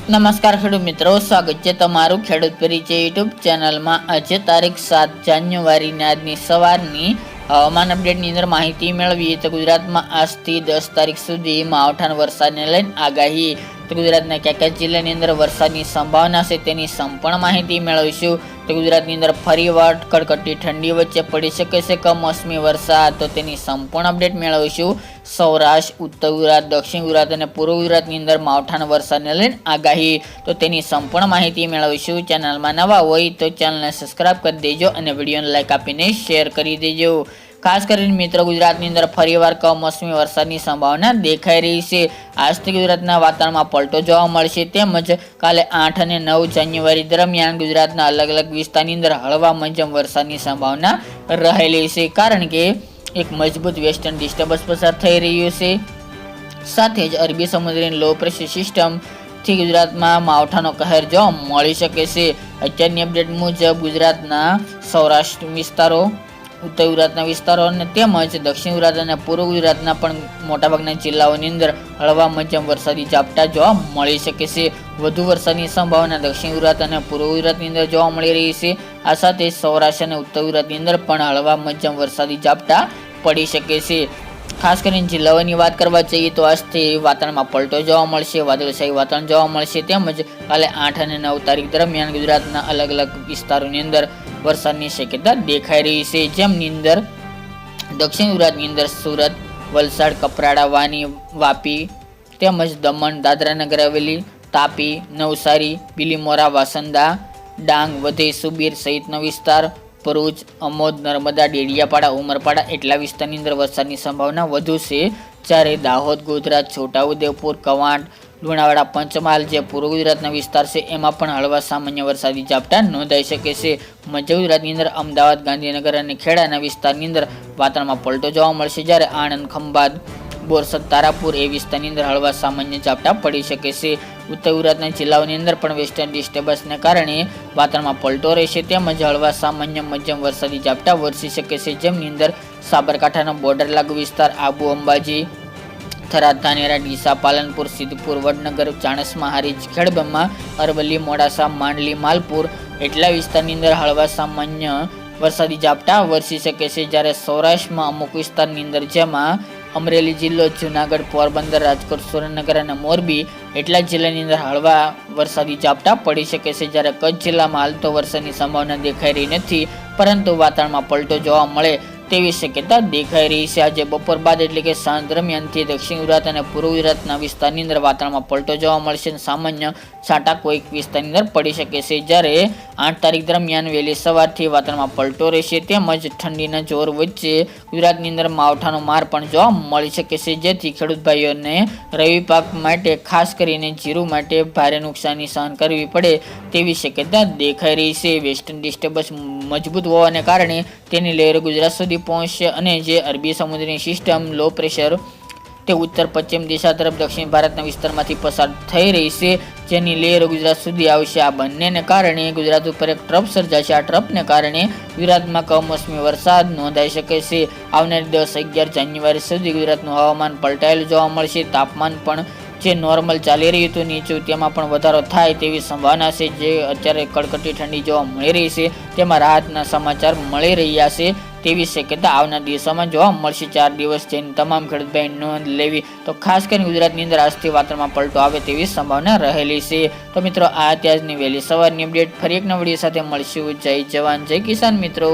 નમસ્કાર ખેડૂત મિત્રો, સ્વાગત છે તમારું ખેડૂત પરિચય યુટ્યુબ ચેનલમાં। આજે તારીખ 7 જાન્યુઆરીની આજની સવારની હવામાન અપડેટની અંદર માહિતી મેળવીએ તો ગુજરાતમાં આજથી 10 તારીખ સુધી માવઠાના વરસાદને લઈને આગાહી। તો ગુજરાતના કયા કયા જિલ્લાની અંદર વરસાદની સંભાવના છે તેની સંપૂર્ણ માહિતી મેળવીશું। તો ગુજરાતની અંદર ફરીવાર કડકડતી ઠંડી વચ્ચે પડી શકે છે કમોસમી વરસાદ, તો તેની સંપૂર્ણ અપડેટ મેળવીશું। સૌરાષ્ટ્ર, ઉત્તર ગુજરાત, દક્ષિણ ગુજરાત અને પૂર્વ ગુજરાતની અંદર માવઠાના વરસાદને લઈને આગાહી, તો તેની સંપૂર્ણ માહિતી મેળવીશું। ચેનલમાં નવા હોય તો ચેનલને સબસ્ક્રાઇબ કરી દેજો અને વિડીયોને લાઇક આપીને શેર કરી દેજો। ખાસ કરીને મિત્રો, ગુજરાતની અંદર ફરીવાર કમોસમી વરસાદની સંભાવના દેખાઈ રહી છે। આજથી ગુજરાતના વાતાવરણમાં પલટો જોવા મળશે, તેમજ કાલે 8 અને 9 જાન્યુઆરી દરમિયાન ગુજરાતના અલગ અલગ વિસ્તારની અંદર હળવા મધ્યમ વરસાદની સંભાવના રહેલી છે, કારણ કે એક મજબૂત વેસ્ટર્ન ડિસ્ટર્બન્સ પસાર થઈ રહ્યું છે। સાથે જ અરબી સમુદ્રની લો પ્રેશર સિસ્ટમથી ગુજરાતમાં માવઠાનો કહેર જોવા મળી શકે છે। અત્યારની અપડેટ મુજબ ગુજરાતના સૌરાષ્ટ્ર વિસ્તારો, ઉત્તર ગુજરાતના વિસ્તારો અને તેમજ દક્ષિણ ગુજરાત અને પૂર્વ ગુજરાતના પણ મોટાભાગના જિલ્લાઓની અંદર હળવા મધ્યમ વરસાદી ઝાપટા જોવા મળી શકે છે। વધુ વરસાદની સંભાવના દક્ષિણ ગુજરાત અને પૂર્વ ગુજરાતની અંદર જોવા મળી રહી છે। આ સાથે સૌરાષ્ટ્ર અને ઉત્તર ગુજરાતની અંદર પણ હળવા મધ્યમ વરસાદી ઝાપટા પડી શકે છે। ખાસ કરીને જિલ્લાઓની વાત કરવા જઈએ તો આજથી વાતાવરણમાં પલટો જોવા મળશે, વાદળછાયું વાતાવરણ જોવા મળશે, તેમજ કાલે 8 અને 9 તારીખ દરમિયાન ગુજરાતના અલગ અલગ વિસ્તારોની અંદર વરસાદની શક્યતા દેખાઈ રહી છે, જેમની અંદર દક્ષિણ ગુજરાતની અંદર સુરત, વલસાડ, કપરાડા, વાની, વાપી તેમજ દમણ, દાદરા નગર હવેલી, તાપી, નવસારી, બિલીમોરા, વાસંદા, ડાંગ, વધઈ, સુબીર સહિતનો વિસ્તાર, ભરૂચ, અમોદ, નર્મદા, ડેડિયાપાડા, ઉમરપાડા એટલા વિસ્તારની અંદર વરસાદની સંભાવના વધુ છે। જ્યારે દાહોદ, ગોધરા, છોટાઉદેપુર, કવાંટ, લુણાવાડા, પંચમહાલ જે પૂર્વ ગુજરાતના વિસ્તાર છે એમાં પણ હળવા સામાન્ય વરસાદી ઝાપટા નોંધાઈ શકે છે। મધ્ય ગુજરાતની અંદર અમદાવાદ, ગાંધીનગર અને ખેડાના વિસ્તારની અંદર વાતાવરણમાં પલટો જોવા મળશે, જ્યારે આણંદ, ખંભાત, બોરસદ, તારાપુર એ વિસ્તારની અંદર હળવા સામાન્ય ઝાપટા પડી શકે છે। ઉત્તર ગુજરાતના જિલ્લાઓની અંદર પણ વેસ્ટર્ન ડિસ્ટર્બન્સને કારણે વાતાવરણમાં પલટો રહેશે, તેમજ હળવા સામાન્ય મધ્યમ વરસાદી ઝાપટા વરસી શકે છે, જેમની અંદર સાબરકાંઠાનો બોર્ડર લાગુ વિસ્તાર, આબુ, અંબાજી, થરાદ, ધાનેરા, ડીસા, પાલનપુર, સિદ્ધપુર, વડનગર, ચાણસ્મા, હારીજ, ખેડબ્રહ્મા, અરવલ્લી, મોડાસા, માંડલી, માલપુર એટલા વિસ્તારની અંદર હળવા સામાન્ય વરસાદી ઝાપટા વરસી શકે છે। જ્યારે સૌરાષ્ટ્રમાં અમુક વિસ્તારની અંદર જેમાં અમરેલી જિલ્લો, જુનાગઢ, પોરબંદર, રાજકોટ, સુરેન્દ્રનગર અને મોરબી એટલા જિલ્લાની અંદર હળવા વરસાદી ઝાપટા પડી શકે છે। જ્યારે કચ્છ જિલ્લામાં હાલ તો વરસાદની સંભાવના દેખાઈ રહી નથી, પરંતુ વાતાવરણમાં પલટો જોવા મળે તેવી શક્યતા દેખાઈ રહી છે। આજે બપોર બાદ એટલે કે સાંજ દરમિયાનથી દક્ષિણ ગુજરાત અને પૂર્વ ગુજરાતના વિસ્તારની અંદર વાતાવરણમાં પલટો જોવા મળશે અને સામાન્ય છાંટા કોઈક વિસ્તારની અંદર પડી શકે છે। જ્યારે 8 તારીખ દરમિયાન વહેલી સવારથી વાતાવરણમાં પલટો રહેશે, તેમજ ઠંડીના જોર વચ્ચે ગુજરાતની અંદર માવઠાનો માર પણ જોવા મળી શકે છે, જેથી ખેડૂત ભાઈઓને રવિ પાક માટે ખાસ કરીને જીરું માટે ભારે નુકસાની સહન કરવી પડે તેવી શક્યતા દેખાઈ રહી છે। વેસ્ટર્ન ડિસ્ટર્બન્સ મજબૂત હોવાને કારણે તેની લહેર ગુજરાત સુધી પહોંચશે અને જે અરબી સમુદ્રની સિસ્ટમ લો પ્રેશર તે ઉત્તર પશ્ચિમ દિશા તરફ દક્ષિણ ભારતના વિસ્તારમાંથી પસાર થઈ રહી છે, જેની લહેર ગુજરાત સુધી આવશે। આ બંનેને કારણે ગુજરાત ઉપર એક ટ્રફ સર્જાશે। આ ટ્રફને કારણે ગુજરાતમાં કમોસમી વરસાદ નોંધાઈ શકે છે। આવનારી 10-11 જાન્યુઆરી સુધી ગુજરાતનું હવામાન પલટાયેલું જોવા મળશે। તાપમાન પણ જે નોર્મલ ચાલી રહ્યું હતું નીચું તેમાં પણ વધારો થાય તેવી સંભાવના છે। જે અત્યારે કડકડતી ઠંડી જોવા મળી રહી છે તેમાં રાહતના સમાચાર મળી રહ્યા છે તેવી શક્યતા આવનાર દિવસોમાં જોવા મળશે। 4 દિવસ જેની તમામ ખેડૂત ભાઈ નોંધ લેવી, તો ખાસ કરીને ગુજરાતની અંદર આજથી વાતાવરણમાં પલટો આવે તેવી સંભાવના રહેલી છે। તો મિત્રો, આ ત્યારની વહેલી સવારની અપડેટ, ફરી એક નવા વિડીયો સાથે મળશું। જય જવાન, જય કિસાન મિત્રો।